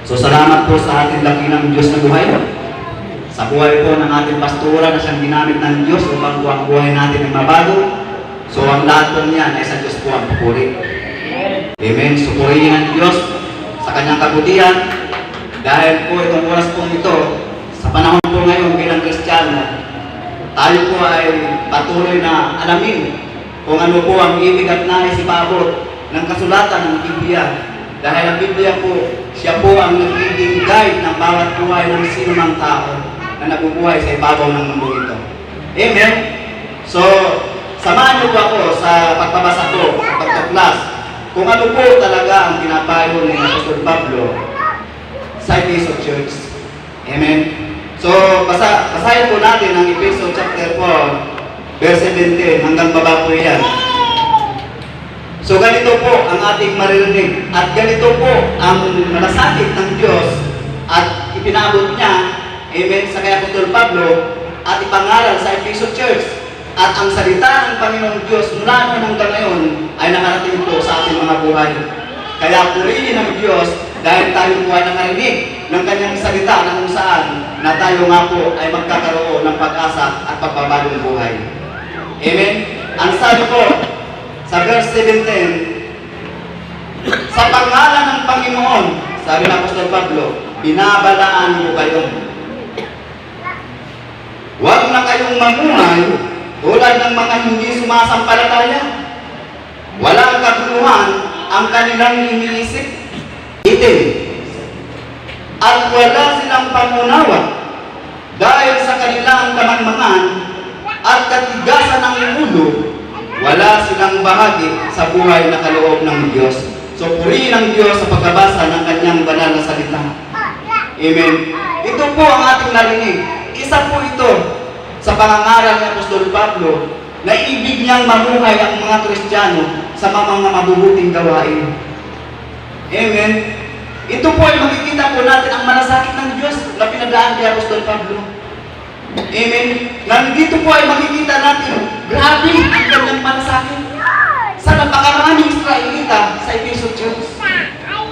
So salamat po sa ating dakilang Diyos na buhay. Sa buhay po ng ating pastora na siyang ginamit ng Diyos upang po ang buhay natin ay mabago. So ang lahat po niyan ay sa Diyos po ang papuri. Amen. Supurihin ang Diyos sa kanyang kabutihan. Dahil po itong oras po ito, sa panahon po ngayon bilang Kristiyano, tayo po ay patuloy na alamin kung ano po ang ibig at nais ipabot ng kasulatan ng Biblia. Dahil ang Biblia po, siya po ang nagiging guide ng bawat buhay ng sino mang tao na nabubuhay sa ibabaw ng mundo ito. Amen? So, samahan niyo po ako sa pagbabasa ko, pagkaklas, kung ano po talaga ang pinapayo ni Apostol Pablo sa Efeso Church. Amen? So, basahin po natin ang Efeso chapter 4, verse 17, hanggang baba po yan. So, ganito po ang ating maririnig at ganito po ang malasakit ng Diyos at ipinabot niya, amen, sa kay Apostol Pablo at ipangaral sa Efeso Church. At ang salita ng Panginoong Diyos mula noon hanggang ngayon ay nakarating po sa ating mga buhay. Kaya purihin ng Diyos dahil tayo po ay nakarinig ng kanyang salita na kung saan na tayo nga po ay magkakaroon ng pag-asa at pagbabagong buhay. Amen? Ang sabi po sa verse 17, sa pangalan ng Panginoon, sabi ng Apostol Pablo, binabalaan ko kayo. Huwag na kayong mamuhay tulad ng mga hindi sumasampalataya. Walang kaguluhan ang kanilang iniisip, itim, at wala silang pangunawa dahil sa kanilang kamanmangan at katigasan ng ulo. Wala silang bahagi sa buhay na kaloob ng Diyos. So purihin ang Diyos sa pagbabasa ng kanyang banal na salita. Amen. Ito po ang ating narinig. Isa po ito sa pangangaral ni Apostol Pablo na ibig niyang mamuhay ang mga Kristiyano sa mga mabubuting gawain. Amen. Ito po ay makikita po natin ang malasakit ng Diyos na pinadaan kay Apostol Pablo. Amen. Nandito po ay makikita natin, grabe ang kanyang malasakit sa napakaraming Israelita sa Efeso Church.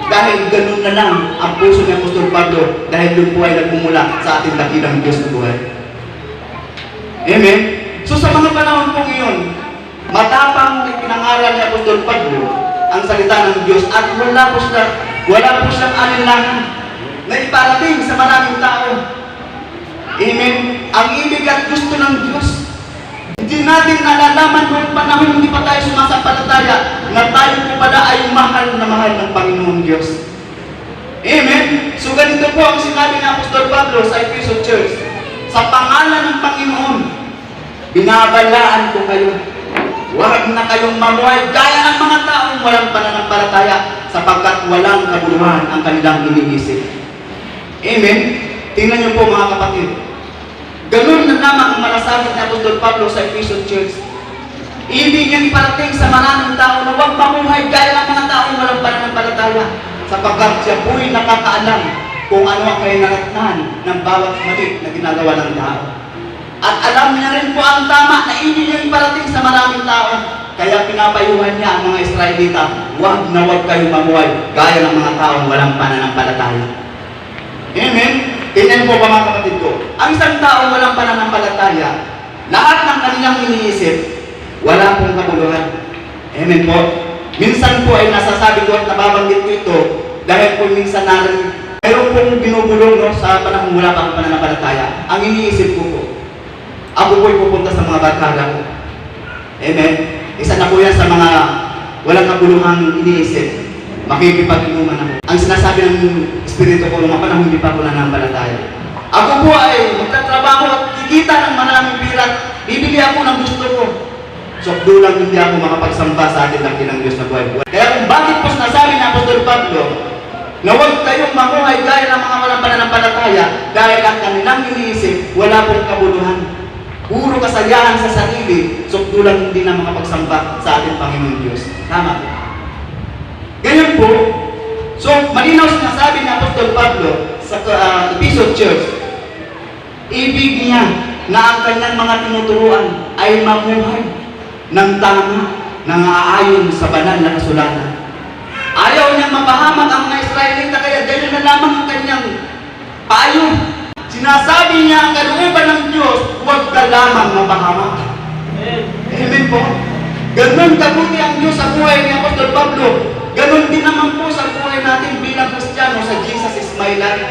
Dahil ganun na lang ang puso ni Apostol Pablo dahil doon po ay nagmumula sa ating dakilang Diyos na buhay. Amen? So sa mga panahon po ngayon, matapang ipinangaral ni Apostol Pablo ang salita ng Diyos at wala po siyang alinlangan na iparating sa maraming tao. Amen? Ang ibig at gusto ng Diyos, hindi natin nalalaman noong panahon hindi pa tayo sumasampalataya na tayo po pala ay mahal na mahal ng Panginoong Diyos. Amen? So ganito po ang sinabi ng Apostol Pablo sa Efeso Church. Sa pangalan ng Panginoon, binabalaan ko kayo. Huwag na kayong mamuhay gaya ng mga taong walang pananampalataya sapagkat walang kabuluhan ang kanilang iniisip. Amen? Tingnan niyo po mga kapatid. Ganun na naman ang malasakit ni Apostol Pablo sa Efeso Church. Ibig niyang iparating sa maraming tao na huwag mamuhay gaya ng mga taong walang pananampalataya sapagkat siya po'y nakakaalam kung ano ang kahinatnan ng bawat mali na ginagawa ng tao. At alam niya rin po ang tama na hindi niya iparating sa maraming tao. Kaya pinapayuhan niya ang mga Israelita, huwag na huwag kayong mamuhay gaya ng mga taong walang pananampalataya. Amen? Tingnan po ba mga kapatid ko? Ang isang taong walang pananampalataya, lahat ng kanilang iniisip, wala pong kabuluhan. Amen po? Minsan po ay nasasabi ko at nababanggit ko ito dahil po minsan narin meron pong binubulong sa panahon wala pang pananampalataya. Ang iniisip ko po, ako po'y pupunta sa mga barkada ko. Amen? Isa na po yan sa mga walang kabuluhang iniisip. Makikipag-inuman ako. Ang sinasabi ng Espiritu ko mga panahon hindi pa ako nananampalataya. Ako po ay magtatrabaho at kikita ng maraming pira. Bibili ako ng gusto ko. So, lang hindi ako makapagsamba sa atin ng kinang Diyos na buhay. Kaya kung bakit po sinasabi ni Apostol Pablo na huwag kayong mamuhay gaya ng mga walang pananampalataya dahil ang kanilang iniisip wala pong kabuluhan. Puro kasayahan sa sarili, so lang hindi na makapagsamba sa ating Panginoon Diyos. Tama po. Ganyan po. So, malinaw sinasabi ni Apostol Pablo sa Efeso Church, ibig niya na ang kanyang mga tinuturuan ay mamuhay ng tama, nang-aayon sa banal na kasulatan. Ayaw niyang mapahamak ang mga Israelita, kaya ganyan na lamang ang Ganon kabuti ang Diyos sa buhay ni Apostol Pablo. Ganon din naman po sa buhay natin bilang Kristiyano sa Jesus is my life.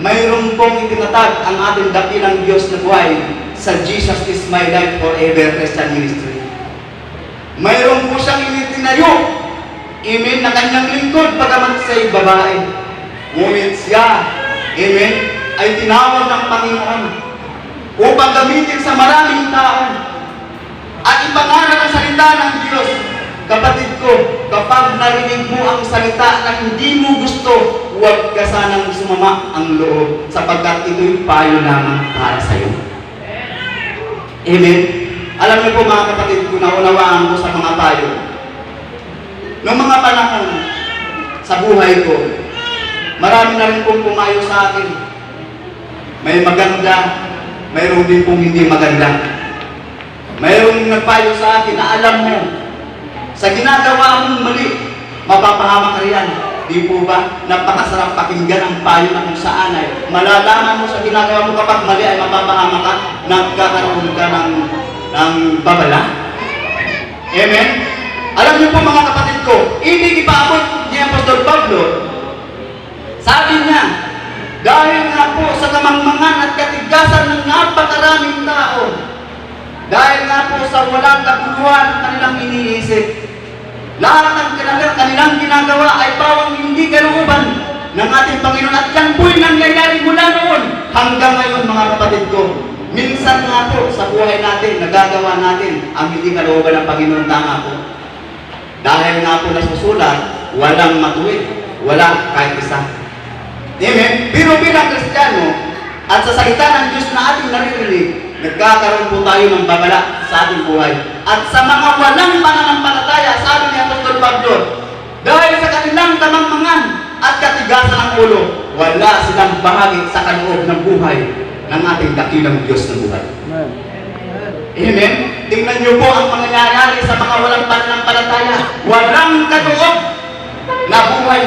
Mayroon pong itinatag ang ating dakilang Diyos na buhay sa Jesus is my life forever Christian ministry. Mayroon po siyang initinayo, amen, na kanyang lingkod pagamat siya'y babae. Ngunit siya, amen, ay tinawag ng Panginoon upang gamitin sa maraming tao at ipangaral ang salita ng Diyos. Kapatid ko, kapag narinig mo ang salita na hindi mo gusto, huwag ka sanang sumama ang loob sapagkat ito'y payo lamang para sa iyo. Amen? Alam niyo po mga kapatid ko, naunawaan ko sa mga payo. Noong mga panahon sa buhay ko, marami na rin pong pumayo sa akin. May maganda, mayroon din pong hindi maganda. Mayroong nagpayo sa akin na alam mo, sa ginagawa mong mali, mapapahamak ka riyan. Di po ba? Napakasarap pakinggan ang payo na kung saan ay malalaman mo sa ginagawa mo kapag mali ay mapapahamak ka, nagkakaroon ka ng babala. Amen? Alam niyo po mga kapatid ko, ibig ipaabot ni Apostol Pablo, sabi niya, dahil nga po sa kamangmangan at katigasan ng napakaraming tao, dahil nga po sa walang kaguluhan ang kanilang iniisip, lahat ng kanilang ginagawa ay pawang hindi kalooban ng ating Panginoon. At yan po'y nangyayari mula noon hanggang ngayon mga kapatid ko. Minsan nga po sa buhay natin, nagagawa natin ang hindi kalooban ng Panginoon. Tama po. Dahil nga po nasusulat, walang matuwid, wala kahit isa. Amen? Pero bilang Kristiyano, at sa salita ng Diyos na ating naririnig, nagkakaroon po tayo ng babala sa ating buhay. At sa mga walang pananampalataya, sabi ni Apostol Pablo, dahil sa kanilang kamangmangan at katigasan ng ulo, wala silang bahagi sa kaloob ng buhay ng ating dakilang Diyos na buhay. Amen? Tingnan niyo po ang mangyayari sa mga walang pananampalataya. Walang kaloob na buhay.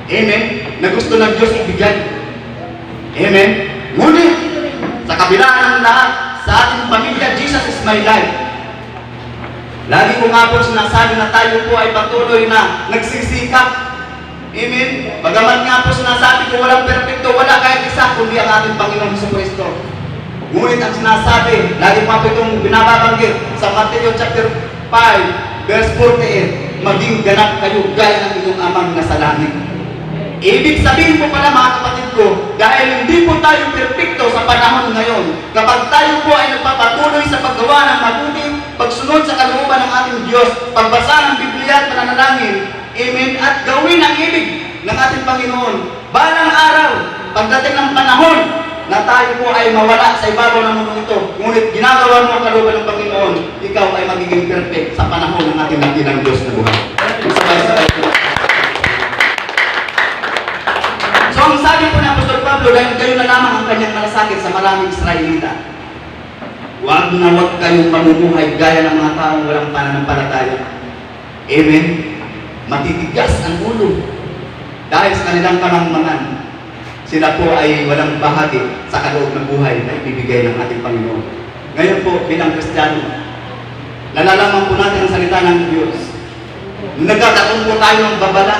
Amen? Na gusto ng Diyos ibigay. Amen? Ngunit, sa kabila ng lahat, sa ating pamilya, Jesus is my life. Lagi ko nga po sinasabi na tayo po ay patuloy na nagsisikap. Amen? Bagamat nga po sinasabi ko walang perfecto, wala kahit isa, kundi ang ating Panginoon Jesucristo. Ngunit ang sinasabi, lagi ko nga po itong binababanggit sa Matthew chapter 5, verse 48, maging ganap kayo gaya ng inyong amang nasa langit. Ibig sabihin po pala mga kapatid ko, dahil hindi po tayo perfecto sa panahon ngayon, kapag tayo po ay nagpapatuloy sa paggawa ng mabuti, pagsunod sa kalooban ng ating Diyos, pagbasa ng Biblia at pananalangin, amen, at gawin ang ibig ng ating Panginoon, balang araw, pagdating ng panahon, na tayo po ay mawala sa ibabaw ng mundo ito, ngunit ginagawa mo ang kalooban ng Panginoon, ikaw ay magiging perfect sa panahon ng ating dakilang Diyos na buhay. Sabay-sabay po. So ang sabi po ni Apostol Pablo, dahil kayo na lamang ang kanyang malasakit sa maraming Israelita, huwag na huwag kayong mamumuhay gaya ng mga taong walang pananampalataya. Amen? Matitigas ang ulo dahil sa kanilang kamangmangan. Sila po ay walang bahagi sa kaloob ng buhay na ibibigay ng ating Panginoon. Ngayon po, bilang Kristiyano, nalalaman po natin ang salita ng Diyos. Nagkakaroon po tayo ng babala.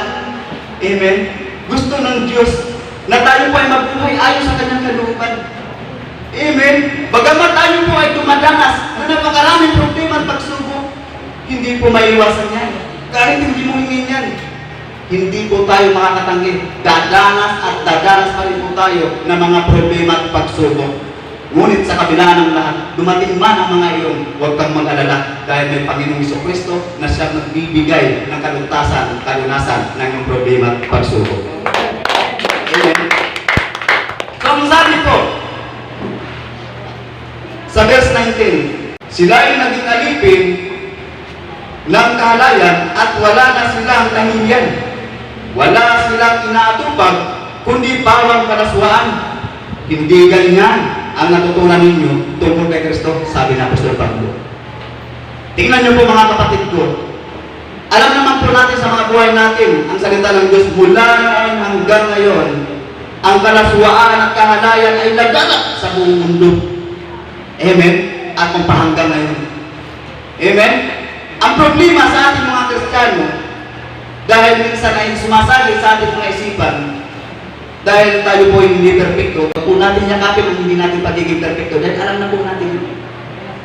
Amen? Gusto ng Diyos na tayo po ay mabuhay ayon sa kanyang kalooban. Amen? Bagamat tayo po ay dumadanas na napakaraming problema at pagsubok, hindi po maiwasan yan. Kahit hindi mo hingin yan, hindi po tayo makakatanggi. Dadanas at dadanas pa rin po tayo ng mga problema at pagsubok. Ngunit sa kabila ng lahat, dumating man ang mga iyon, huwag kang mag-alala dahil may Panginoong Jesucristo na siya nagbibigay ng kalutasan, kalunasan ng iyong problema at pagsubok. Amen. So ang sabi po, sa verse 19, sila ay naging alipin ng kahalayan at wala na silang kahihiyan. Wala silang inaatupag, kundi parang kalaswaan. Hindi ganyan ang natutunan ninyo tungkol kay Kristo, sabi ng Apostol Pablo. Tingnan niyo po mga kapatid ko. Alam naman po natin sa mga buhay natin, ang salita ng Diyos mula noon hanggang ngayon, ang kalaswaan at kahalayan ay laganap sa buong mundo. Amen? At kung hanggang ngayon. Amen? Ang problema sa ating mga Kristiyano, dahil minsan ay sumasali sa ating mga isipan, dahil tayo po hindi perfecto, kung natin yakapin ang hindi natin pagiging perfecto, dahil alam na po natin yun.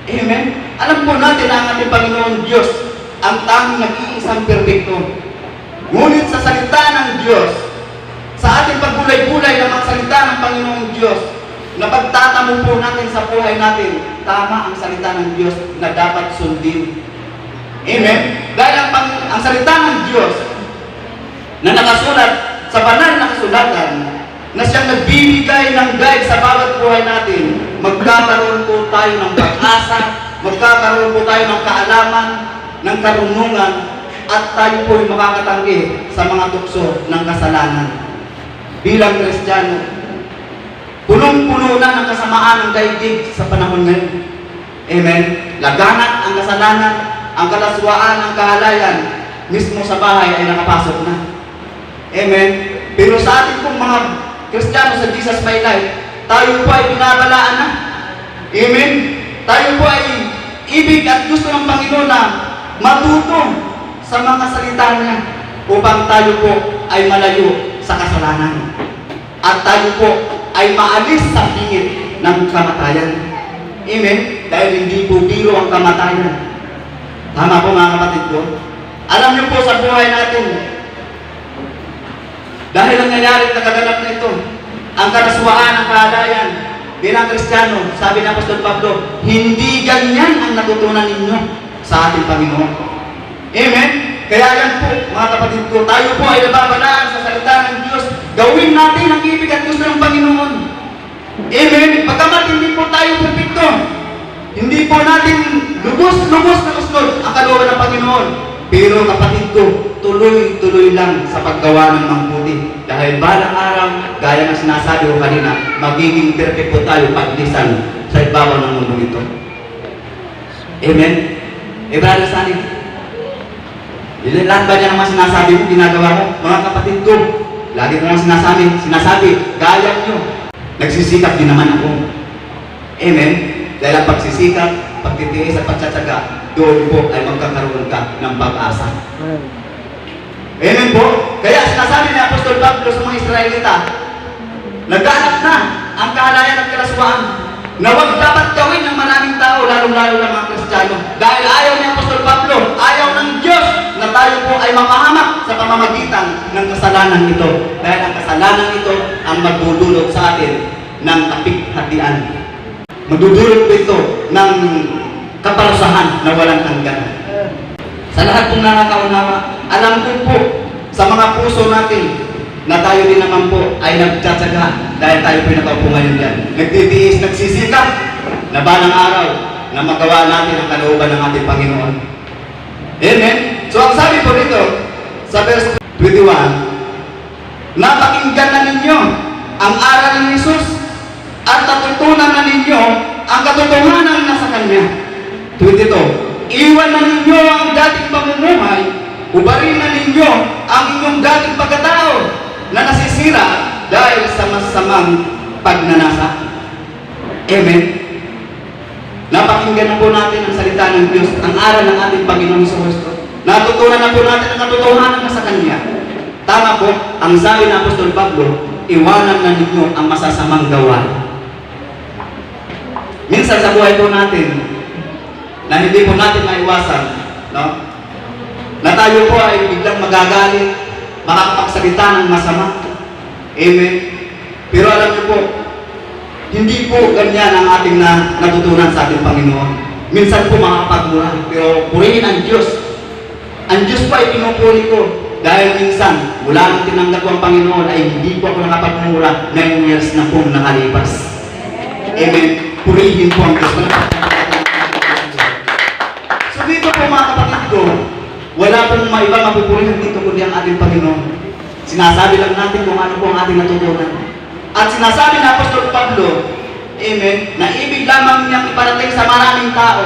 Amen? Alam po natin na ang ating Panginoon Diyos, ang tanging nag-iisang perfecto. Ngunit sa salita ng Diyos, sa ating paggulay-gulay ng mga salita ng Panginoong Diyos, na pagtatamo po natin sa buhay natin, tama ang salita ng Diyos na dapat sundin. Amen? Dahil ang salita ng Diyos na nakasulat sa banal na kasulatan, na siyang nagbibigay ng guide sa bawat buhay natin, magkakaroon po tayo ng pag-asa, magkakaroon po tayo ng kaalaman, ng karunungan, at tayo po ay makakatanggi sa mga tukso ng kasalanan. Bilang Kristiyano, punong-puno na ng kasamaan ng daigdig sa panahon ngayon. Amen? Laganat ang kasalanan, ang kalaswaan, ang kahalayan, mismo sa bahay ay nakapasok na. Amen? Pero sa ating pong mga Kristiyano sa Jesus My Life, tayo po ay binabalaan na. Amen? Tayo po ay ibig at gusto ng Panginoon na matuto sa mga salita niya upang tayo po ay malayo sa kasalanan. At tayo po ay maalis sa pingit ng kamatayan. Amen? Dahil hindi po biro ang kamatayan. Tama po mga kapatid ko. Alam niyo po sa buhay natin, dahil ang nangyari na kaganap na ito, ang karaswaan, ang kahalayan, bilang Kristiyano, sabi ng Apostol Pablo, hindi ganyan ang natutunan ninyo sa ating Panginoon. Amen? Kaya yan po, mga kapatid ko, tayo po ay nababalaan sa salita ng Diyos. Gawin natin ang ibig at gusto ng Panginoon. Amen? Pagkamat hindi po tayo perfecto, hindi po natin lubos-lubos na gusto ang kalooban ng Panginoon. Pero kapatid ko, tuloy-tuloy lang sa paggawa ng mabuti. Dahil balang araw, gaya ng sinasabi ko kanina, magiging perfecto tayo paglisan sa ibabaw ng mundo ito. Amen? Brother Sunny, lahat ba niya naman sinasabi mo, ginagawa mo? Mga kapatid ko, lagi ko naman sinasabi, gaya nyo. Nagsisikap din naman ako. Amen? Dahil ang pagsisikap, pagtitiis at pagtsatsaga, doon po ay magkakaroon ka ng pag-asa. Amen po? Kaya sinasabi ni Apostol Pablo sa mga Israelita, naghanap na ang kahalayan at kalaswaan na huwag dapat gawin ng maraming tao, lalong-lalo ng mga Kristiyano. Dahil ayaw ni Apostol Pablo, ayaw ng Diyos na tayo po ay mapahamak sa pamamagitan ng kasalanan ito. Dahil ang kasalanan ito ang magdudulot sa atin ng kapighatian. Magdudulot po ito ng kaparusahan na walang hanggan. Sa lahat pong nakakaunawa, alam ko po sa mga puso natin na tayo din naman po ay nagtsatsaga dahil tayo po nakaupo ngayon yan. Nagtitiis, nagsisikap na balang araw na magawa natin ang kalooban ng ating Panginoon. Amen? So ang sabi po rito sa verse 21, napakinggan na ninyo ang aral ni Jesus at natutunan na ninyo ang katotohanan na sa Kanya. 22, iwan na ninyo ang dating pamumuhay, ubarin na ninyo ang inyong dating pagkatao na nasisira dahil sa masamang pagnanasa. Amen? Napakinggan na po natin ang salita ng Diyos, ang aral ng ating Panginoon sa Kristo. Natutunan na po natin ang katotohanan na sa Kanya. Tama po, ang sabi ng Apostol Pablo, iwanan na ninyo ang masasamang gawa. Minsan sa buhay po natin, na hindi po natin maiwasan, no? Na tayo po ay biglang magagalit, makakapagsalita ng masama. Amen? Pero alam niyo po, hindi po ganyan ang ating natutunan sa ating Panginoon. Minsan po makakapagmura, pero purihin ang Diyos. Ang Diyos po ay pinupuri ko dahil minsan, mula nang tinanggap ko ang Panginoon ay hindi po ako nakapagmura 9 years na pong nakalipas. Amen? Purihin po ang Diyos. So dito po mga kapatid ko, wala pong maibang mapupurihan dito kundi ang ating Panginoon. Sinasabi lang natin kung ano po ang ating natutunan. At sinasabi na Apostol Pablo, amen, na ibig lamang niyang iparating sa maraming tao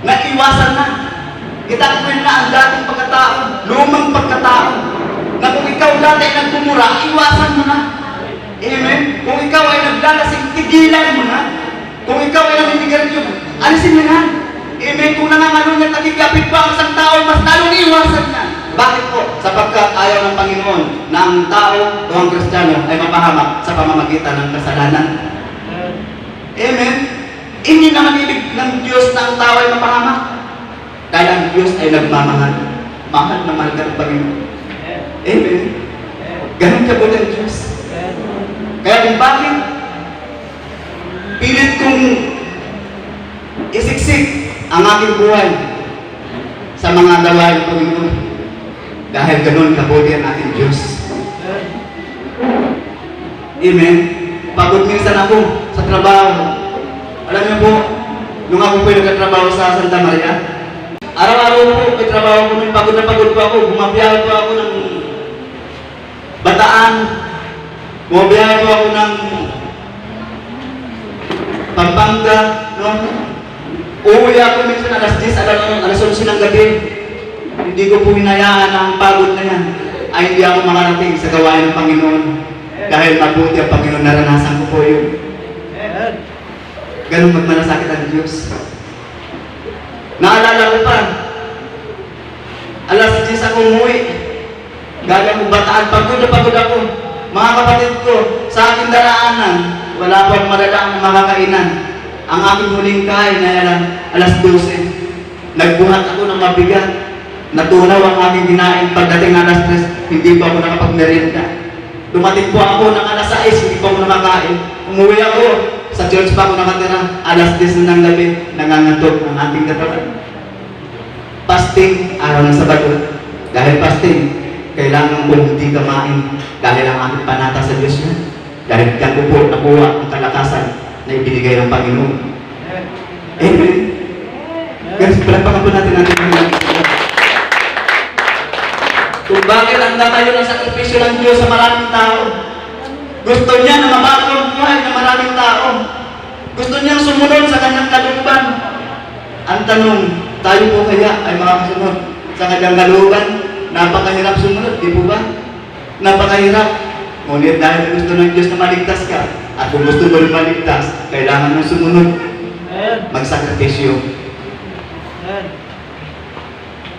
na iwasan na. Itakbuhin na ang dating pagkatao, lumang pagkatao, na kung ikaw dati ay nagmumura, iwasan mo na. Amen? Kung ikaw ay naglalasing, tigilan mo na. Kung ikaw ay naninigarilyo, alisin mo na. Amen. Kung nangangano niya, nagigapit pa ang isang tao, mas lalong iwasan niya. Bakit po? Sapagkat ayaw ng Panginoon na ang tao o ang Kristiyano ay mapahamak sa pamamagitan ng kasalanan. Amen. Hindi naman ibig ng Diyos na ang tao ay mapahamak. Dahil ang Diyos ay nagmamahal. Mahal na mahal ka ng Panginoon. Amen. Ganun ka po ng Diyos. Kaya kung bakit pilit kong isiksik ang aking buhay sa mga gawain ng Panginoon. Dahil ganun kabuti ang ating Diyos. Amen. Pagod minsan ako sa trabaho. Alam niyo po, nung ako po nagkatrabaho sa Santa Maria, araw-araw po, may trabaho ko, nung pagod na pagod po ako, bumabiyahe po ako ng Bataan, bumabiyahe po ako ng Pampanga, no? Uuwi ako minsan alas 10, alas 11 ng gabi. Hindi ko po hinayaan ang pagod na yan ay hindi ako makarating sa gawain ng Panginoon. Dahil mabuti ang Panginoon, naranasan ko po yun. Ganun magmalasakit ang Diyos. Naalala ko pa, alas 10 ako umuwi. Gagang ko Bataan, pagod na pagod ako. Mga kapatid ko, sa aking daraanan, wala po akong madadaan ng makakainan. Ang aking huling kain ay alas 12. Nagbuhat ako ng mabigat. Natunaw ang aking kinain. Pagdating ng alas 3, hindi po ako nakapagmerienda. Dumating po ako ng alas 6, hindi po ako nakakain. Umuwi ako, sa church pa ako nakatira. Alas 10 ng gabi, nangangatog ang ating katawan. Fasting, araw ng Sabado. Dahil fasting, kailangan ko hindi kamain. Dahil ang aking panata sa Diyos yan. Dahil yan ko po nakuha ang kalakasan na ibinigay ng Panginoon. Amen. Guys, palagpakan po natin Panginoon. Kung bakit ang tayo ng sakripisyo ng Diyos sa maraming tao. Gusto niya na mabago ang buhay ng maraming tao. Gusto niyang sumunod sa kanyang kalooban. Ang tanong, tayo po kaya ay makakasunod sa kanyang kalooban? Napakahirap sumunod, di po ba? Napakahirap. Ngunit dahil gusto ng Diyos na maligtas ka, at kung gusto mo rin maligtas, kailangan mong sumunod. Magsakripisyo.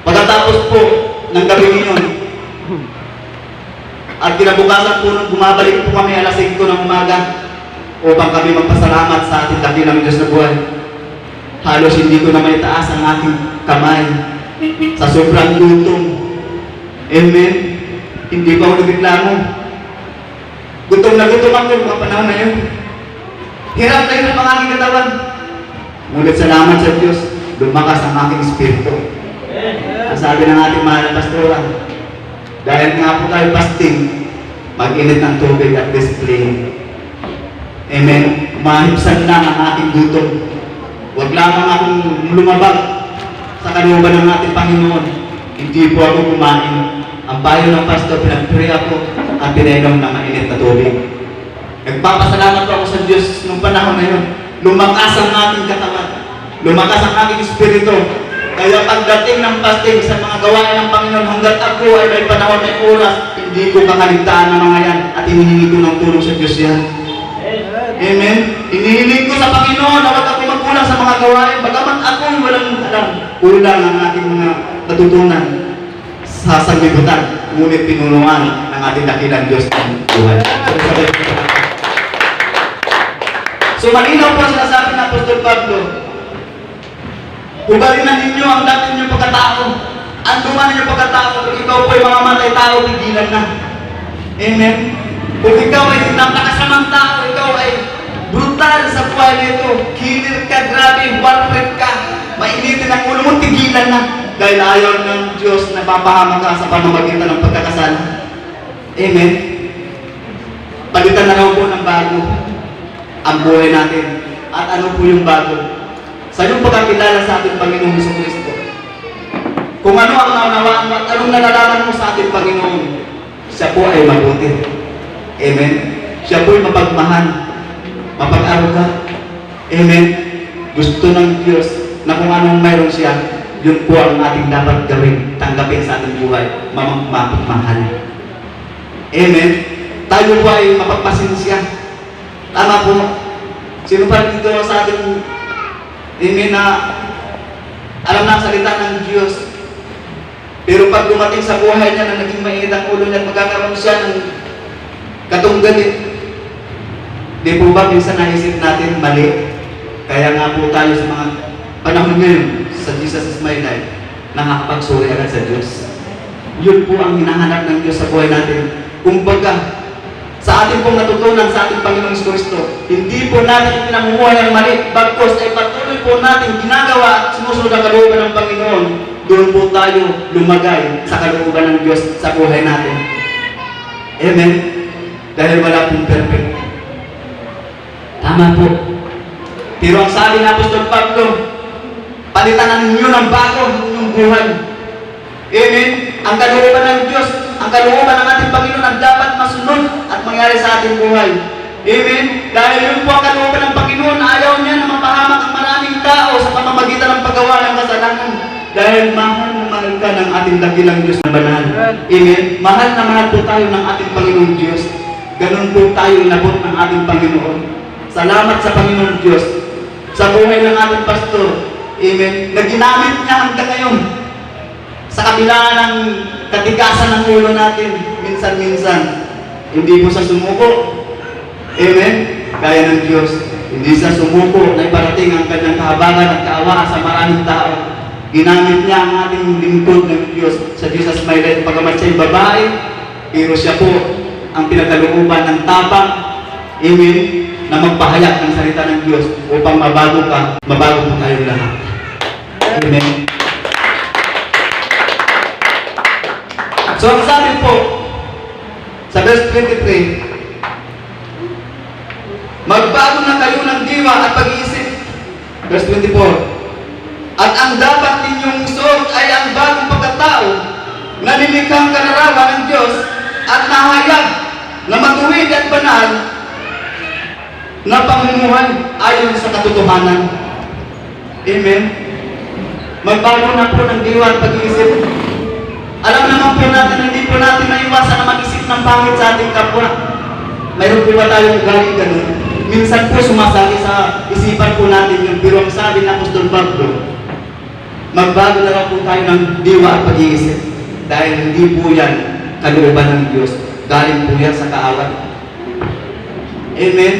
Pagkatapos po ng gabi ngayon, at kinabukasan po nung bumabalik po kami alas 5 ng umaga upang kami magpasalamat sa ating dakilang Diyos na buhay. Halos hindi ko na may taas ang aking kamay sa sobrang gutom. Amen. Hindi pa ako nagreklamo. Gutom na gutom ako mga panahon na yun. Hirap na hirap ang aking katawan. Ngunit salamat sa Diyos, lumakas ang aking espiritu. Ang sabi ng ating mahal na pastora, dahil nga po tayo fasting, mag-init ng tubig at display. Amen. Mahibsan lang ang ating gutom. Huwag lamang akong lumabag sa kalooban ng ating Panginoon. Hindi po ako kumain. Ang payo ng pastor, pinag-pray ako at pinainom ng mainit na tubig. Nagpapasalamat po ako sa Diyos nung panahon na yun. Lumakas ang ating katawan. Lumakas ang aking espiritu. Kaya pagdating ng fasting sa mga gawain ng Panginoon, hanggat ako ay may panahon, may oras, hindi ko kakaligtaan ng mga yan at hinihingi ko ng tulong sa Diyos yan. Amen. Hinihiling ko sa Panginoon na wag ako magkulang sa mga gawain. Bagamat ako walang alam, kulang ang ating mga natutunan sa sanglibutan, ngunit pinunuan ng ating dakilang Diyos ng buhay. So malinaw po sinasabi ng Apostol Pablo, ubalin ninyo ang dati ninyong pagkatao. Ang duman ninyong pagkatao, kung ikaw po ay mamamatay tao, tigilan na. Amen. Kung ikaw ay napakasamang tao, ikaw ay brutal sa buhay nito, kilir ka, grabe, warped ka, mainitin ang ulo mo, tigilan na. Dahil ayaw ng Diyos na papahamak ka sa pamamagitan ng pagkakasala. Amen. Palitan na raw po ng bago ang buhay natin. At ano po yung bago? Sa iyong pagkakilala sa ating Panginoong Jesucristo. Kung ano ang naunawaan mo at anong nalalaman mo sa ating Panginoon, siya po ay mabuti. Amen. Siya po ay mapagmahal, mapag-aruga. Amen. Gusto ng Diyos na kung anong mayroon siya, yun po ang ating dapat gawin, tanggapin sa ating buhay, mapagmahal. Amen. Tayo po ay mapagpasensya. Tama po. Sino pa dito sa ating amen na Alam na ang salita ng Diyos. Pero pag dumating sa buhay niya na naging mainit ang ulo niya at magkakaroon siya ng katunggalit, di po ba minsan naisip natin mali? Kaya nga po tayo sa mga panahon ngayon sa Jesus is my life, nakakapagsuri agad sa Diyos. Yun po ang hinahanap ng Diyos sa buhay natin. Kumbaga, sa ating pong natutunan sa ating Panginoong Kristo, hindi po natin pinamumuhay ang mali, bagkos ay patuloy po natin ginagawa at sinusunod ang kalooban ng Panginoon. Doon po tayo lumagay sa kalooban ng Diyos sa buhay natin. Amen? Dahil wala pong perfect. Tama po. Pero ang sabi ng Apostol Pablo, palitan na ninyo ng bago ang inyong buhay. Amen? Ang kalooban ng Diyos, ang kalooban ng ating Panginoon ang dapat masunod at mangyari sa ating buhay. Amen? Dahil yun po ang kalooban ng Panginoon, ayaw niya na mapahamak ang maraming tao sa pamamagitan ng paggawa ng kasalanan. Dahil mahal na mahal ka ng ating dakilang Diyos na banal. Amen? Mahal na mahal po tayo ng ating Panginoong Diyos. Ganun po tayo inabot ng ating Panginoon. Salamat sa Panginoong Diyos sa buhay ng ating pastor. Amen? Na ginamit niya hanggang ngayon sa kabila ng katikasan ng ulo natin, minsan-minsan, hindi po sa sumuko. Amen? Kaya ng Diyos, hindi sa sumuko na iparating ang kanyang kahabagan at kaawaan sa maraming tao. Ginamit niya ang ating lingkod ng Diyos sa Jesus my life. Pagamat siya'y babae, pero siya po ang pinagkalooban ng tapang, amen, na magpahayag ng salita ng Diyos upang mabago po tayong lahat. Amen. So ang sabi po sa verse 23, magbago na kayo ng diwa at pag-iisip. Verse 24, at ang dapat ninyong isuot ay ang bagong pagkatao na nilikhang kanarawan ng Diyos at nahayag na matuwid at banal na pamumuhay ayon sa katotohanan. Amen. Magbago na po ng diwa at pag-iisip. Alam naman po natin, hindi po natin maiwasan na mag-isip ng pangit sa ating kapwa. Mayroon po ba tayong ugali ganun? Minsan po sumasali sa isipan po natin yun. Pero ang sabi ng Apostol Pablo, magbago na lang po tayo ng diwa at pag-iisip. Dahil hindi po yan kalooban ng Diyos. Galing po yan sa kaawat. Amen?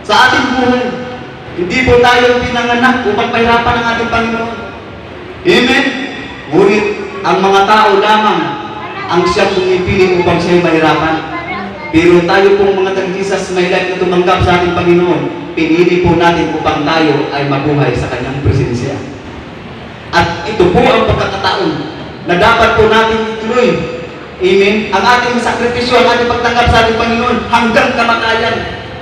Sa ating buhay, hindi po tayo pinanganak upang pahirapan ng ating Panginoon. Amen? Ngunit, ang mga tao lamang ang siyang pumipili upang siya'y mahirapan. Pero tayo pong mga tag-Jesus may life na tumanggap sa ating Panginoon, pinili po natin upang tayo ay mabuhay sa Kanyang presensya. At ito po ang pagkakataon na dapat po natin ituloy. Amen? Ang ating sakripisyo, ang ating pagtanggap sa ating Panginoon hanggang kamatayan.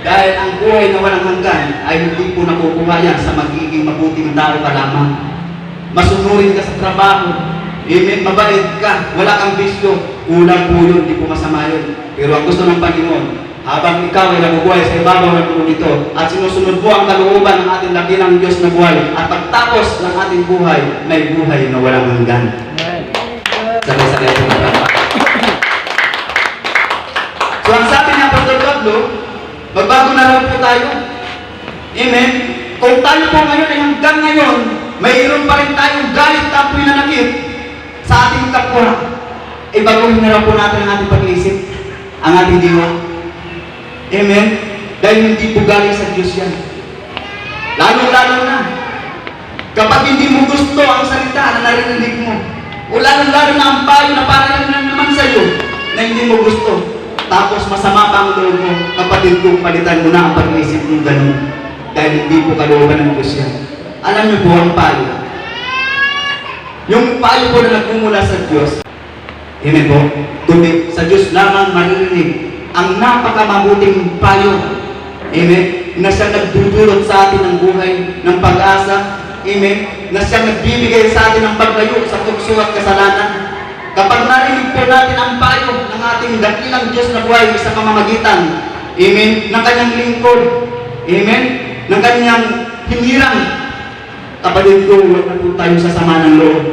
Dahil ang buhay na walang hanggan ay hindi po nakukuha yan sa magiging mabuting tao ka lamang. Masunurin ka sa trabaho. Amen? Mabait ka. Wala kang bisyo. Kulang po yun. Hindi po masama yun. Pero ang gusto ng Panginoon, habang ikaw ay nabubuhay sa ibabaw ng mundo nito at sinusunod mo ang kalooban ng ating dakilang Diyos na buhay at pagtapos ng ating buhay, may buhay na walang hanggan. Sabay-sabay po na. So ang sabi niya, Apostol Pablo, magbago na lang po tayo. Amen? Kung tayo po ngayon ay hanggang ngayon, mayroon pa rin tayong galit, tapoy na nakit sa ating kapwa. Baguhin na lang po natin ang ating pag-iisip, ang ating diwa. Amen? Dahil hindi po galing sa Diyos yan. Lalo-lalo na, kapag hindi mo gusto ang salita na narinig mo, o lalo-lalo na ang payo na parang naman sa iyo, na hindi mo gusto, tapos masama pa ang loob mo, kapatid ko, palitan mo na ang pag-iisip mo ganun. Dahil hindi po kalooban ng Diyos yan. Alam niyo po ang payo. Yung payo po na nagmumula sa Diyos, amen po, kundi sa Diyos lamang maririnig ang napakamabuting payo. Amen? Na siyang nagdudulot sa atin ng buhay, ng pag-asa. Amen? Na siyang nagbibigay sa atin ng paglayo sa tukso at kasalanan. Kapag narinig po natin ang payo ng ating dakilang Diyos na buhay sa pamamagitan, amen, ng kanyang lingkod, amen, ng kanyang hinirang, kapatid ko, huwag na po tayo sasama ng loob.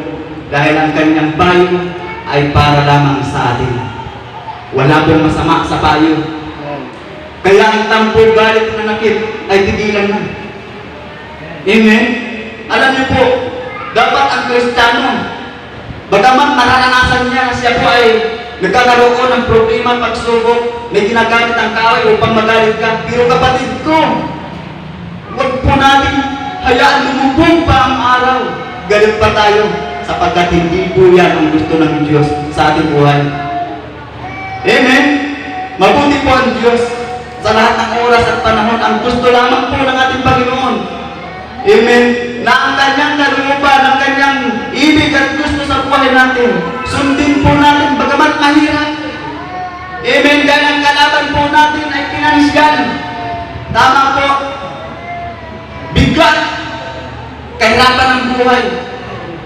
Dahil ang kanyang payo ay para lamang sa atin. Wala pong masama sa payo. Kaya ang tampo, galit na nakit ay tigilan na. Amen? Alam niyo po, Dapat ang Kristiyano, bagaman mararanasan niya na siya po ay nagkakaroon ng problema, pagsubok, may ginagamit ang kaaway upang magalit ka. Pero kapatid ko, huwag po natin hayaan lumubog pa ang araw. Galit pa tayo, sapagkat hindi po yan ang gusto ng Diyos sa ating buhay. Amen? Mabuti po ang Diyos sa lahat ng oras at panahon. Ang gusto lamang po ng ating Panginoon. Amen? Na ang kanyang kalooban, ang kanyang ibig at gusto sa buhay natin, sundin po natin bagamat mahirap. Amen? Dahil ang kalaban po natin ay pinansyal. Tama po. Bigat. Kahirapan ng buhay.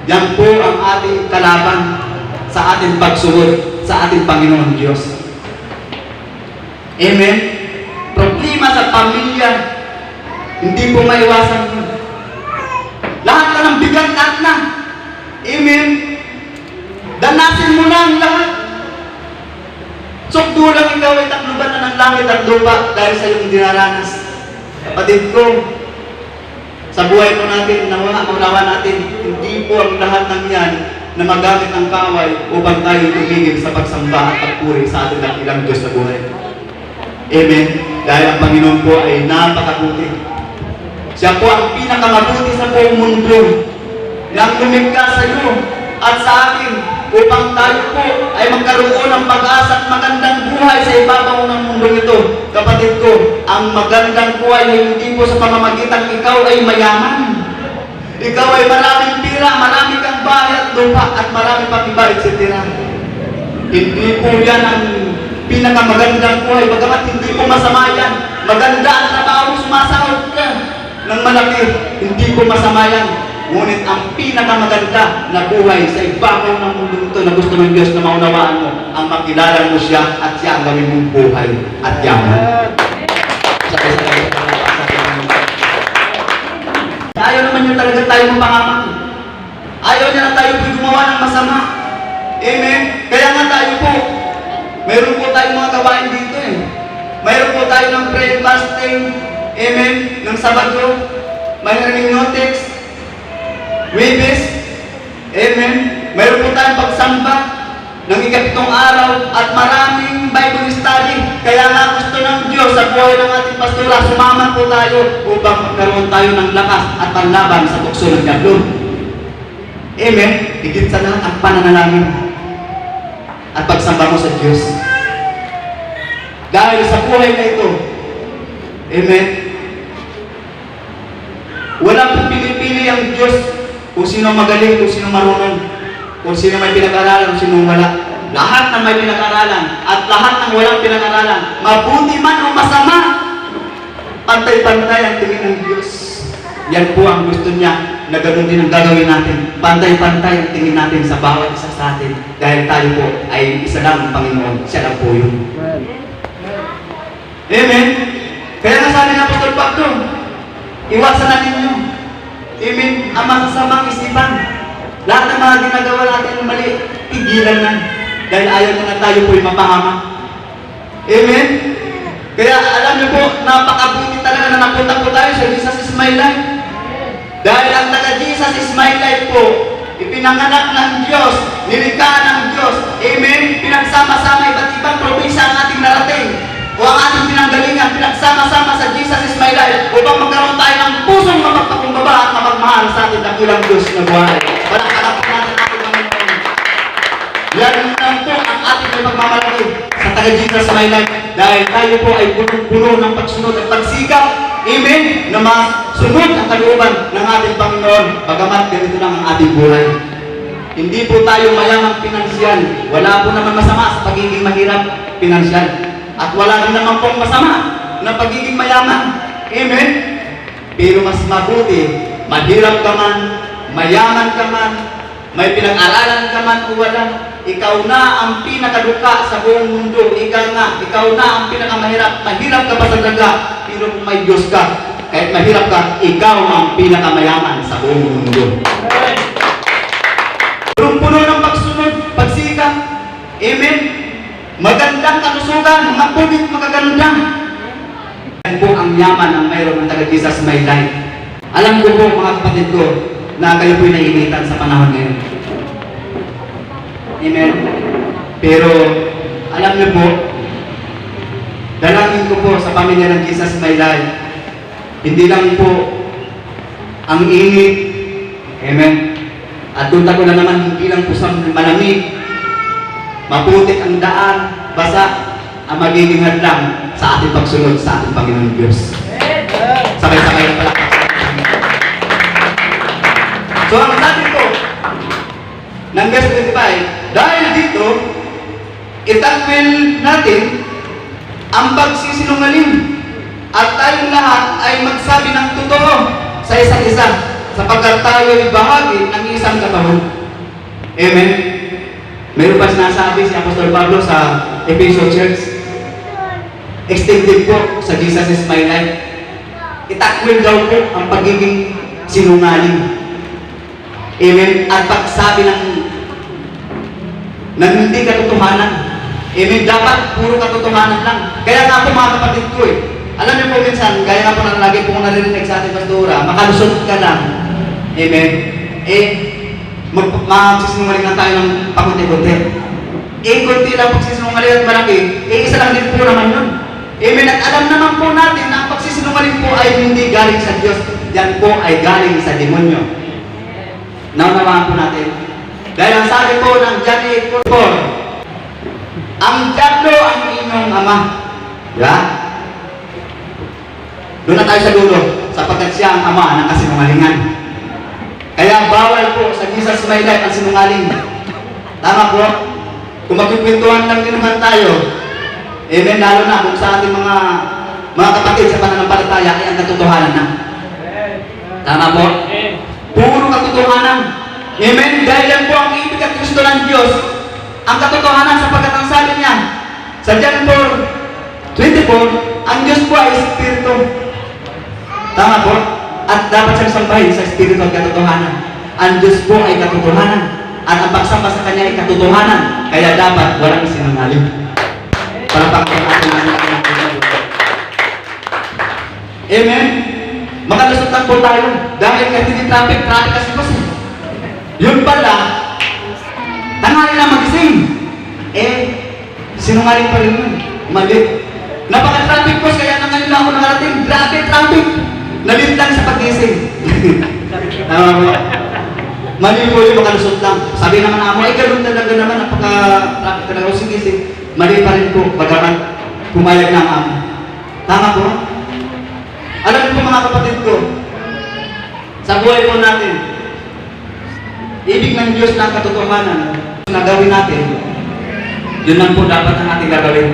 Yan po ang ating kalaban sa ating pagsunod sa ating Panginoon Diyos. Amen? Problema sa pamilya, hindi po maiwasan yun. Lahat na ng bigat, lahat na. Amen? Danasin mo na ang lahat. Sukdo lang ikaw ay takluban na ng langit at lupa dahil sa iyong dinaranas. Kapatid ko, sa buhay po natin, naunawa natin, hindi po ang lahat ng yan na magamit ang kaway upang tayo tumigil sa pagsamba at pagpuri sa ating dakilang Diyos sa buhay. Amen? Dahil ang Panginoon po ay napakabuti. Siya po ang pinakamabuti sa buong mundo nang lumikha sa iyo at sa akin upang tayo po ay magkaroon ng pag-asa at magandang buhay sa ibabaw ng mundo ito. Kapatid ko, ang magandang buhay ay hindi po sa pamamagitan ikaw ay mayaman. Ikaw ay maraming pira, marami kang bahay at lupa at marami pang iba, etc. Hindi po yan ang pinakamagandang buhay. Bagamat hindi po masama yan. Maganda ang trabaho, sumasahod ka ng malaki. Hindi po masama yan. Ngunit ang pinakamaganda na buhay sa ibabaw ng mundo ito na gusto ng Diyos na maunawaan mo, ang makilala mo siya at siya ang gawin mong buhay at yaman. Ayaw naman yun talaga tayo mapangamak. Ayaw niya na tayo po gumawa ng masama. Amen? Kaya nga tayo po, mayroon po tayong mga gawain dito eh. Mayroon po tayo ng prayer fasting, amen, ng Sabado, mayroon hermeneutics, Webes, amen, mayroon po tayong pagsamba ng ikapitong araw at maraming Bible study. Kaya nga gusto ng Diyos sa buhay ng ating pastora, sumama po tayo upang magkaroon tayo ng lakas at panlaban sa tukso ng diablo. Amen? Higit sa lahat ang pananalangin at pagsamba mo sa Diyos. Dahil sa buhay na ito, amen, wala pong pinipili ang Diyos kung sino magaling, kung sino marunong, kung sino may pinag-aralan, kung sino wala. Lahat ng may pinag-aralan at lahat ng walang pinag-aralan, mabuti man o masama, pantay-pantay ang tingin ng Diyos. Yan po ang gusto niya na ganoon din ang gagawin natin. Pantay-pantay ang tingin natin sa bawat isa sa atin. Dahil tayo po ay isa lang ang Panginoon. Siya lang po yun. Amen? Kaya nga sabi ng Apostol Pablo, iwasan natin yun. Amen? Ang masasamang isipan. Lahat ng mga ginagawa natin ng mali, tigilan na. Dahil ayaw na tayo po yung mapahamak. Amen? Kaya alam niyo po, napakabuti talaga na napunta po tayo sa Jesus is my life. Dahil ang taga-Jesus is my life po, ipinanganak ng Diyos, nilikha ng Diyos. Amen? Pinagsama-sama iba't ibang probinsya ang ating narating. O ang ating pinanggalingan, pinagsama-sama sa Jesus is my life upang magkaroon tayo ng pusong mapagpakumbaba at mapagmahal sa ating dakilang Diyos na buhay. Palakpakan po natin ating Panginoon. Yan lang po ang ating pagmamalaki sa taga-Jesus my life dahil tayo po ay puno ng pagsunod at pagsikap. Amen? Na masunod ang kalooban ng ating Panginoon bagamat ganito lang ang ating buhay. Hindi po tayo mayamang pinansyal. Wala po naman masama sa pagiging mahirap pinansyal. At wala rin naman pong masama na pagiging mayaman. Amen? Pero mas mabuti, mahirap ka man, mayaman ka man, may pinag-aralan ka man o wala, ikaw na ang pinakaduka sa buong mundo. Ikaw na ang pinakamahirap. Mahirap ka pa sa daga, pero kung may Diyos ka, kahit mahirap ka, ikaw ang pinakamayaman sa buong mundo. Punong-puno ng pagsunod, pagsikap. Amen? Magandang kalusugan, mapugit, magaganda. Yan po ang yaman ang mayroon ng taga-Jesus my life. Alam ko po mga kapatid ko, na kayo po'y naiinitan sa panahon ngayon. Amen? Pero, alam niyo po, dalangin ko po sa pamilya ng Jesus My Life, hindi lang po ang init, amen, at tunta ko na naman, hindi lang po sa malamig, maputik ang daan, basa, ang magiging hadlang sa ating pagsunod sa ating Panginoon Diyos. Sabay-sabay na pala. So, ang sabi ko, ng verse 25, dahil dito, itakwil natin ang pagsisinungaling at tayong lahat ay magsabi ng totoo sa isa't isa sapagkat tayo ay bahagi ng isang katawan. Amen? Meron pa sinasabi si Apostol Pablo sa Ephesians Church, extended po sa Jesus is my life. Itakwil daw po ang pagiging sinungaling. Amen? At pagsabi ng hindi katotohanan. Amen? Dapat puro katotohanan lang. Kaya nga po mga kapatid ko alam niyo po minsan, gaya nga po na lagi po narinig sa ating pastora, makalusot ka lang. Amen? Magsisinungaling lang tayo ng pakunti-kunti. Kunti lang pagsisinungaling at malaki, isa lang din po naman yun. Amen? At alam naman po natin na ang pagsisinungaling po ay hindi galing sa Diyos. Yan po ay galing sa demonyo. Naunawaan po natin. Dahil ang sabi po ng John 8:4, ang diablo ang inyong ama. Diba? Doon na tayo sa dulo, sapagkat siya ang ama ng kasinungalingan. Kaya bawal po sa Jesus My Life ang sinungaling. Tama po? Kung magkikwentuhan lang din naman tayo, amen, lalo na kung sa ating mga kapatid sa pananampalataya ay ang katotohanan na. Tama po? Puro katotohanan. Amen? Dahil yan po ang ibig at gusto ng Diyos, ang katotohanan sapagkat ang sabi niya, sa John 4:24, ang Diyos po ay Espiritu. Tama po? At dapat siyang sambahin sa Espiritu at katotohanan. Ang Diyos po ay katotohanan. At ang pagsamba sa Kanya ay katotohanan. Kaya dapat walang sinungaling. Para pagkakataon natin ang Amen? Makalusot lang po tayo. Dahil kasi hindi traffic kasi po. Yun pala, tanghali na magising. Sinungaling pa rin yun. Mali. Napaka-traffic po, kaya na ngayon lang ako nakarating. Grabe traffic. Nalintang sa pag-gising. Tama mo? Mali po yung makalusot lang. Sabi naman ako, ganun talaga naman, napaka-traffic talaga. O sige. Mali pa rin po, bagaman pumayag ng amo. Tama po? Alam niyo po mga kapatid ko, sa buhay po natin, ibig ng Diyos na katotohanan na gawin natin, yun lang po dapat ang ating gagawin.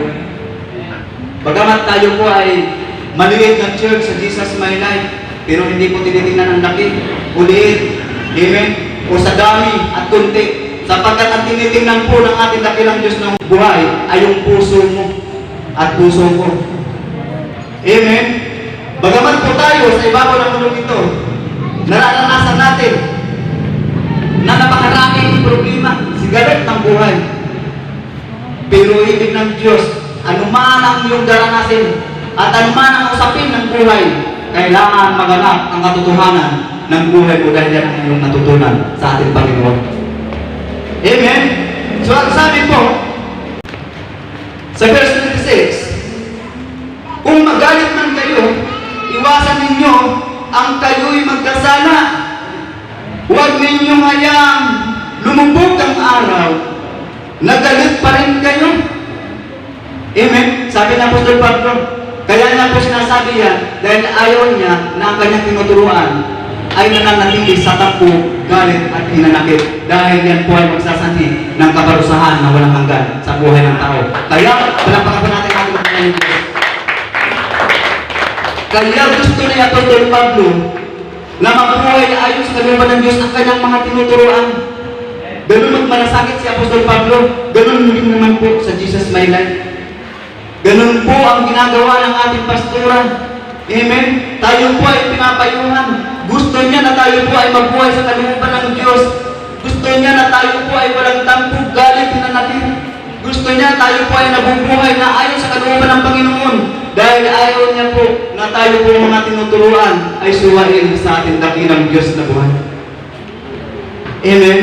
Bagamat tayo po ay maliit na church sa Jesus My Life, pero hindi po tinitingnan ang laki, uliit, amen, o sa dami at kunti. Sapagkat ang tinitingnan po ng ating dakilang Diyos ng buhay ay yung puso mo at puso ko. Amen? Bagamat po tayo sa ibabaw ng mundo ito, nararanasan natin na napakaraming problema, sigaret ng buhay. Pero ibig ng Diyos, anuman ang iyong daranasin at anuman ang usapin ng buhay, kailangan maganap ang katotohanan ng buhay mo dahil yan ang iyong natutunan sa ating Panginoon. Amen? So ang sabi po sa verse 26, kung magalit man kayo, iwasan ninyo ang kayo'y magkasala. Huwag ninyong hayaang lumubog ang araw, nagalit pa rin kayo. Amen? Sabi ng Apostol Pablo, kaya niya po sinasabi yan dahil ayaw niya na ang kanyang tinuturuan ay nananatili sa tapo, galit at hinanakit. Dahil yan po ay magsasanhi ng kaparusahan na walang hanggan sa buhay ng tao. Kaya, palapakan pa natin ating mga Diyos. Kaya gusto ni Apostol Pablo na mabuhay na ayon sa kalooban ng Diyos ang kanyang mga tinuturuan. Ganun magmalasakit si Apostol Pablo, ganun din naman po sa Jesus My Life. Ganun po ang ginagawa ng ating pastora. Amen? Tayo po ay pinapayuhan. Gusto niya na tayo po ay mabuhay sa kalooban ng Diyos. Gusto niya na tayo po ay walang tampog, galit, hinanakit. Gusto niya tayo po ay nabubuhay na ayon sa kalooban ng Panginoon. Dahil ayaw niya po na tayo po mga tinuturuan ay suwain sa ating dakilang Diyos na buhay. Amen.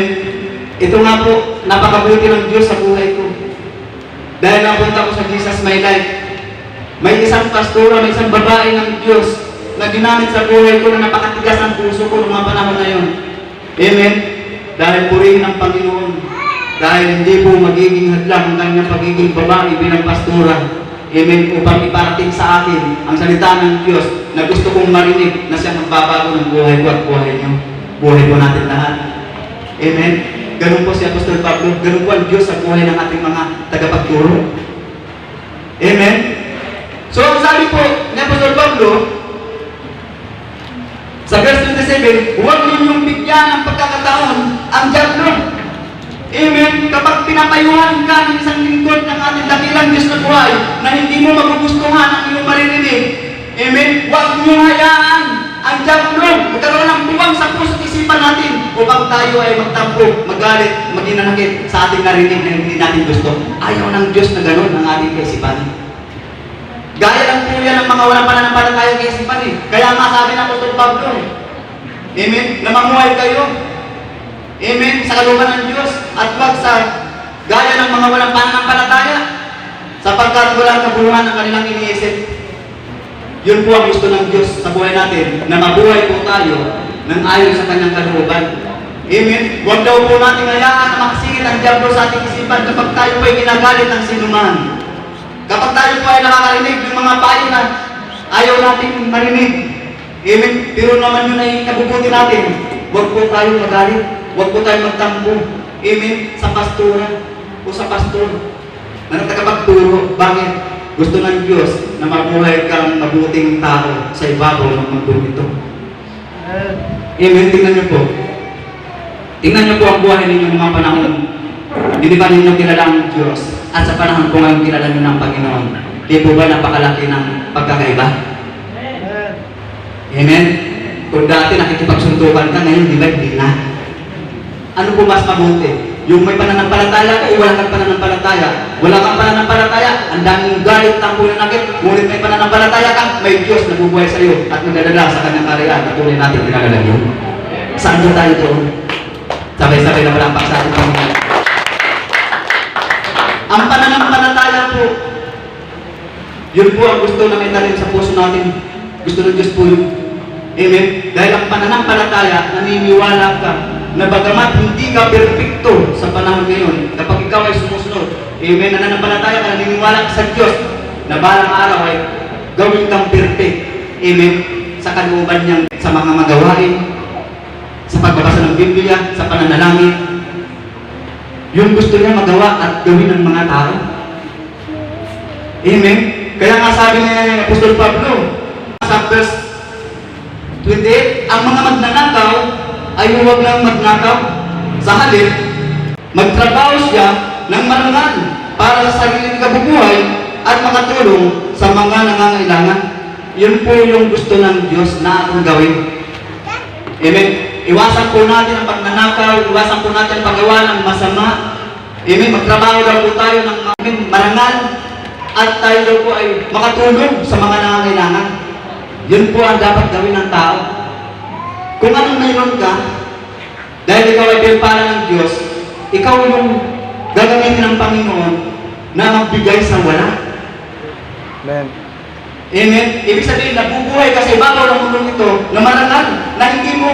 Ito nga po, napakabuti ng Diyos sa buhay ko. Dahil napunta ko sa Jesus My Life. May isang pastora, may isang babae ng Diyos na ginamit sa buhay ko na napakatigas ang puso ko noong mga panahon na yun. Amen. Dahil purihin ang Panginoon. Dahil hindi po magiging hadlang ang kanyang pagiging babae bilang pastora. Amen. Upang iparating sa akin ang salita ng Diyos na gusto kong marinig na siya magbabago ng buhay ko at buhay niyo. Buhay po natin lahat. Amen. Ganun po si Apostol Pablo. Ganun po ang Diyos sa buhay ng ating mga tagapagturo. Amen. So, ang sabi po ni Apostol Pablo, sa verse 27, huwag ninyong bigyan ng pagkakataon ang diablo. Amen. Kapag pinapayuhan ka ng isang lingkod ng ating dakilang Diyos na buhay na hindi mo magugustuhan ang iyong maririnig, amen, huwag niyo hayaan ang diablo magkaroon ng buwang sa puso at isipan natin upang tayo ay magtampo, magalit, maginanakit sa ating narinig na hindi natin gusto. Ayaw ng Diyos na gano'n ang ating kaisipan. Gaya lang po yan ng mga walang pananampalataya kaisipan eh. Kaya nga sabi ng Apostol Pablo, amen, na mamuhay kayo, amen, sa kalooban ng Diyos at wag sa gaya ng mga walang pananampalataya sapagkat walang kabuluhan ng kanilang iniisip. Yun po ang gusto ng Diyos sa buhay natin, na mabuhay po tayo ng ayon sa kanyang kalooban. Amen. Huwag daw po natin hayaan na makasingit ang diablo sa ating isipan kapag tayo po ay ginagalit ng sinuman. Kapag tayo po ay nakakarinig ng mga payo na ayaw natin marinig. Amen. Pero naman yun ay kabubuti natin. Huwag po tayo magalit. Huwag po tayo magtampo. Amen. Sa pastora o sa pastor na tagapagturo. Bakit? Gusto ng Diyos na mabuhay kang mabuting tao sa ibabaw ng mundo ito. Amen. Tingnan niyo po. Tingnan niyo po ang buhay ninyo mga panahon. Hindi ba ninyo kilala ang Diyos? At sa panahon po ngayon kilala niyo ng Panginoon. Di po ba napakalaki ng pagkakaiba? Amen. Kung dati nakikipagsuntukan ka, ngayon di ba hindi na? Ano po mas mabuti? Yung may pananampalataya ka o wala kang pananampalataya? Wala kang pananampalataya, ang daming galit, tampo na nakit, ngunit may pananampalataya ka, may Diyos na bubuhay sa iyo at magdadala sa kanyang karyan at tuloy natin ginagalang. Saan doon tayo doon? Sabay-sabay na walang paksa ating Panginoon. Ang pananampalataya po, yun po ang gusto na may talim sa puso natin. Gusto ng Diyos po yun. Amen? Dahil ang pananampalataya, naniniwala ka na bagamat hindi ka perfecto sa panahon ngayon, kapag ikaw ay sumusunod, amen, nananampalataya ka, naniniwala ka sa Diyos, na balang araw ay gawin kang perfect, amen, sa kalooban niyang sa mga magawain, sa pagbabasa ng Biblia, sa pananalangin, yung gusto niya magawa at gawin ng mga tao. Amen. Kaya nga sabi ni Apostol Pablo, sa verse 28, ang mga magnanakaw ay huwag lang magnakaw. Sa halip, magtrabaho siya ng marangal para sa sariling kabubuhay at makatulong sa mga nangangailangan. Yun po yung gusto ng Diyos na ating gawin. Amen. Iwasan po natin ang pagnanakaw, iwasan po natin ang paggawa ng masama. Amen. Magtrabaho daw po tayo ng marangal at tayo daw po ay makatulong sa mga nangangailangan. Yun po ang dapat gawin ng tao. Kung anong mayroon ka, dahil ikaw ay pinapala ng Diyos, ikaw yung gagamitin ng Panginoon na magbigay sa wala. Amen. Amen. Ibig sabihin, nabubuhay ka sa ibabaw ng mundo ito na marangal, na hindi mo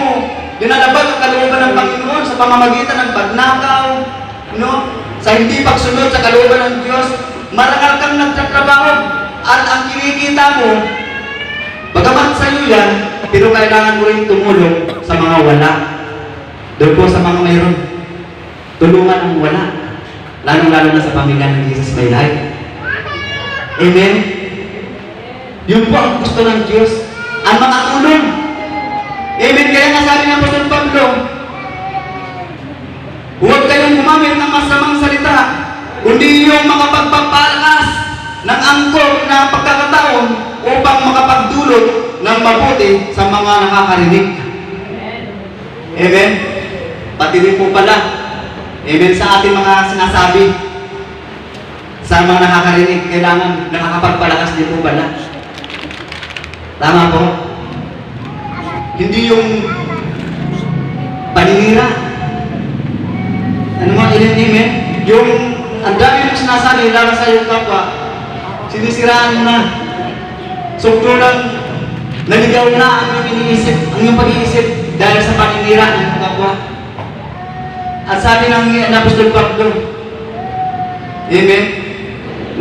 dinalabag ang kalooban ng Panginoon sa pamamagitan ng pagnakaw, no? Sa hindi pagsunod sa kalooban ng Diyos. Marangal kang nagtatrabaho at ang kinikita mo, bagamat sa iyo yan, pero kailangan mo rin tumulong sa mga wala. Doon po sa mga mayroon. Tulungan ang wala. Lalong-lalo na sa pamilya ng Jesus My Life. Amen? Yun po ang gusto ng Diyos. Ang makatulong. Amen? Kaya nga sabi ng Apostol Pablo, huwag kayong gumamit ng masamang salita, kundi yung makapagpapalakas ng angkop na pagkakataon upang makapagdulot ng mabuti sa mga nakakarinig. Amen? Pati rin po pala, amen, sa ating mga sinasabi, sa mga nakakarinig, kailangan nakakapagpalakas din po pala. Tama po? Hindi yung paninira, sinasabi, laban sa iyong kapwa, sinisiraan mo na. Sugdulang, naligaw na ang iyong iniisip, ang iyong pag-iisip dahil sa paninira ng iyong kapwa. At sabi ng Apostol Pablo, amen,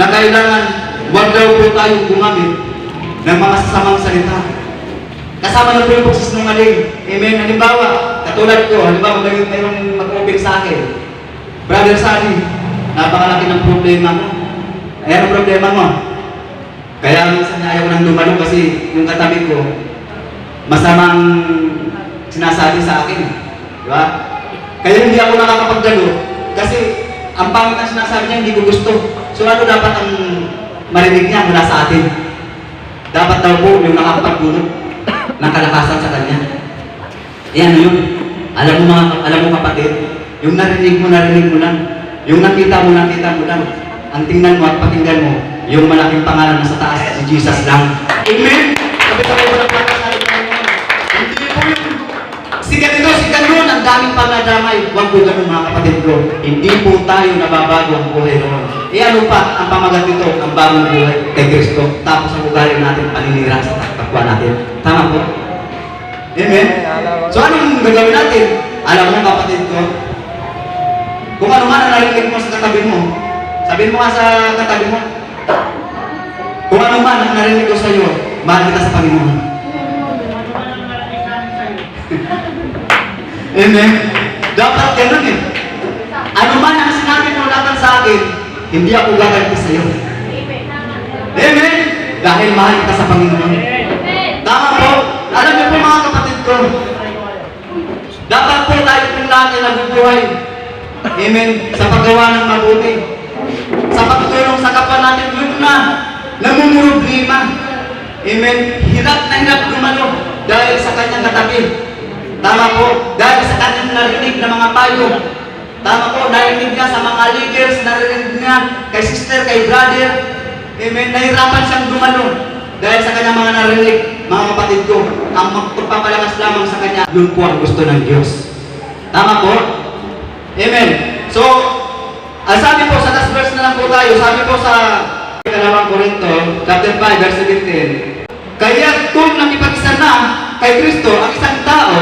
na kailangan huwag daw po tayo gumamit ng mga sasamang salita. Kasama na po yung pagsisinungaling. Amen. Halimbawa, katulad ko, halimbawa mayroong mag-open sa akin, Brother Sally, napakalaki ng problema mo. Ayan ang problema mo. Kaya minsan ayaw ko nang lumalo kasi yung katabi ko, masamang sinasabi sa akin. Di ba? Kaya hindi ako nakakapagdalo kasi ang pangit na sinasabi niya hindi ko gusto. So ano dapat ang marinig niya mula sa atin? Dapat daw po yung nakakapagdulot ng kalakasan sa kanya. Yan yun. Alam mo kapatid, yung narinig mo lang. Yung nakita mo lang. Ang tingnan mo at pakinggan mo, yung malaking pangalan na sa taas, si Jesus lang. Amen? Sabi mo lang pagkasalit ng Panginoon. Hindi po yun. Si ganun, ang daming pagdadamay. Huwag po ganun mga kapatid ko. Hindi po tayo nababago ang buhay noon. Ano pa ang pamagat nito? Ang bagong buhay kay Kristo. Tapos ang ugali natin, paninira sa takwa natin. Tama po? Amen? So anong gagawin natin? Alam mo kapatid ko, kung ano man ang narinig mo sa katabi mo, sabihin mo nga sa katabi mo, kung ano man ang narinig ko sa iyo, mahal kita sa Panginoon. Amen? Dapat ganun eh. Ano man ang sinabi mo laban sa akin, hindi ako gaganti sa iyo. Amen? Dahil mahal kita sa Panginoon. Tama po. Alam niyo po mga kapatid ko, dapat po tayo pong lahat ay nabubuhay. Amen? Sa paggawa ng mabuti. Sa pagtulong sa kapwa natin, yun na. Namumurog-lima. Amen? Hirap na hirap gumano dahil sa kanyang katabi. Tama po. Dahil sa kanyang narinig na mga payo. Tama po. Narinig niya sa mga leaders, narinig niya kay sister, kay brother. Amen? Nahirapan siyang gumano dahil sa kanyang mga narinig. Mga kapatid ko, ang magpapalakas lamang sa kanya, yun po ang gusto ng Diyos. Tama po? Amen. So, sabi po, sa last verse na lang po tayo, sabi po sa 2 Corinto, chapter 5, verse 17, kaya kung nakipag-isa na kay Kristo ang isang tao,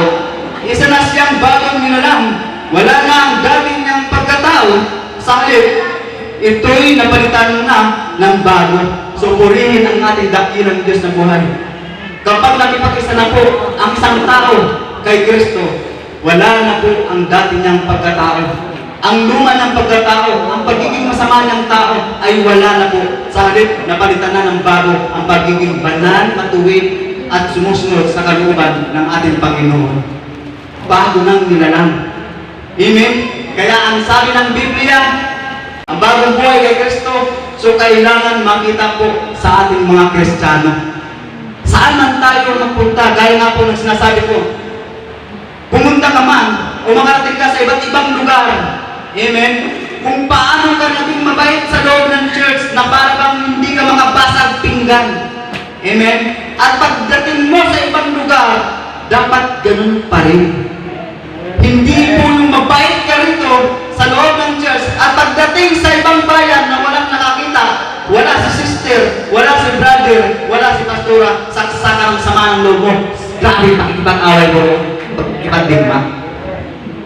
isa na siyang bagong nilalang, wala na ang dating niyang pagkatao, sa halip, ito'y napalitan na ng bago. So, purihin ang ating dakilang Diyos na buhay. Kapag nakipag-isa na po ang isang tao kay Kristo, wala na po ang dati niyang pagkatao. Ang luma ng pagkatao, ang pagiging masama niyang tao ay wala na po. Sa halip, napalitan na ng bago ang pagiging banal, matuwid at sumusunod sa kalooban ng ating Panginoon. Bago nang nilalang. Amen? Kaya ang sabi ng Biblia, ang bagong buhay kay Kristo, so kailangan makita po sa ating mga Kristiyano. Saan man tayo magpunta, gaya nga po ng sinasabi ko, pumunta ka man o makarating ka sa iba't ibang lugar, amen, kung paano ka naging mabait sa loob ng church na para bang hindi ka makabasag pinggan, amen, at pagdating mo sa ibang lugar, dapat ganun pa rin. Hindi po yung mabait ka rito sa loob ng church at pagdating sa ibang bayan na walang nakakita, wala si sister, wala si brother, wala si pastora, saksakang sama ng loob mo. Grabe, pakikipag-away mo, pakikipag-digma.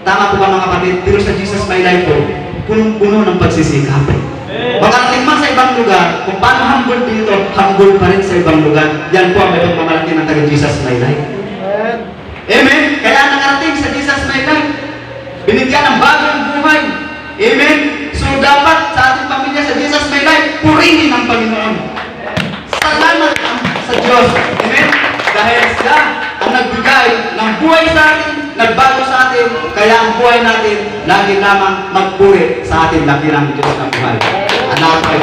Tama po ba mga kapatid? Pero sa Jesus My Life po, punong-puno ng pagsisikap. Makarating man sa ibang lugar, kung paano humble dito, humble pa rin sa ibang lugar. Yan po ang may pagmamalaki ng taga Jesus My Life. Amen? Kaya nakarating sa Jesus My Life, binigyan ng bagong buhay. Amen? So dapat sa ating pamilya sa Jesus My Life, purihin ang Panginoon. Salamat sa Diyos. Amen? Dahil siya ang nagbigay ng buhay sa atin, nagbago sa atin, kaya ang buhay natin lagi lamang magpuri sa atin lakilang Diyos na buhay. Anak ko ay